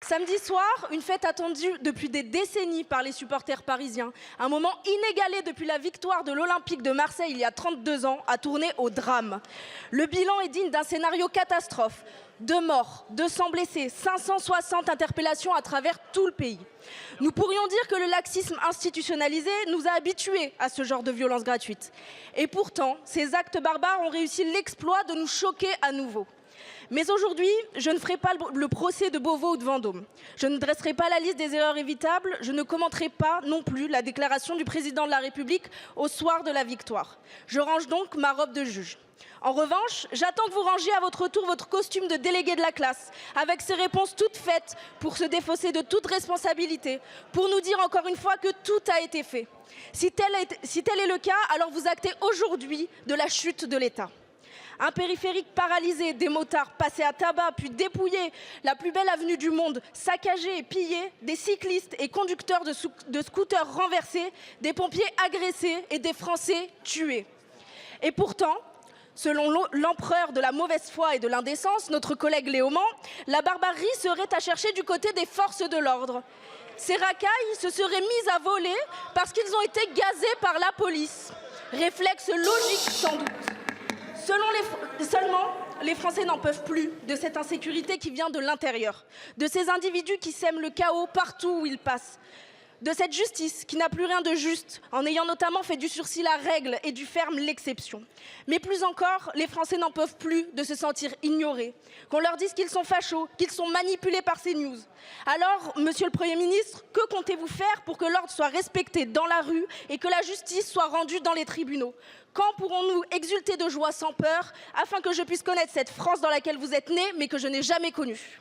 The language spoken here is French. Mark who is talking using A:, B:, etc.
A: Samedi soir, une fête attendue depuis des décennies par les supporters parisiens. Un moment inégalé depuis la victoire de l'Olympique de Marseille il y a 32 ans a tourné au drame. Le bilan est digne d'un scénario catastrophe. 2 morts, 200 blessés, 560 interpellations à travers tout le pays. Nous pourrions dire que le laxisme institutionnalisé nous a habitués à ce genre de violence gratuite. Et pourtant, ces actes barbares ont réussi l'exploit de nous choquer à nouveau. Mais aujourd'hui, je ne ferai pas le procès de Beauvau ou de Vendôme. Je ne dresserai pas la liste des erreurs évitables. Je ne commenterai pas non plus la déclaration du président de la République au soir de la victoire. Je range donc ma robe de juge. En revanche, j'attends que vous rangiez à votre tour votre costume de délégué de la classe, avec ces réponses toutes faites pour se défausser de toute responsabilité, pour nous dire encore une fois que tout a été fait. Si tel est le cas, alors vous actez aujourd'hui de la chute de l'État. Un périphérique paralysé, des motards passés à tabac, puis dépouillés, la plus belle avenue du monde, saccagée et pillée, des cyclistes et conducteurs de scooters renversés, des pompiers agressés et des Français tués. Et pourtant, selon l'empereur de la mauvaise foi et de l'indécence, notre collègue Léaumont, la barbarie serait à chercher du côté des forces de l'ordre. Ces racailles se seraient mises à voler parce qu'ils ont été gazés par la police. Réflexe logique sans doute. Seulement, les Français n'en peuvent plus de cette insécurité qui vient de l'intérieur, de ces individus qui sèment le chaos partout où ils passent, de cette justice qui n'a plus rien de juste, en ayant notamment fait du sursis la règle et du ferme l'exception. Mais plus encore, les Français n'en peuvent plus de se sentir ignorés, qu'on leur dise qu'ils sont fachos, qu'ils sont manipulés par ces news. Alors, Monsieur le Premier ministre, que comptez-vous faire pour que l'ordre soit respecté dans la rue et que la justice soit rendue dans les tribunaux? Quand pourrons-nous exulter de joie sans peur, afin que je puisse connaître cette France dans laquelle vous êtes nés, mais que je n'ai jamais connue?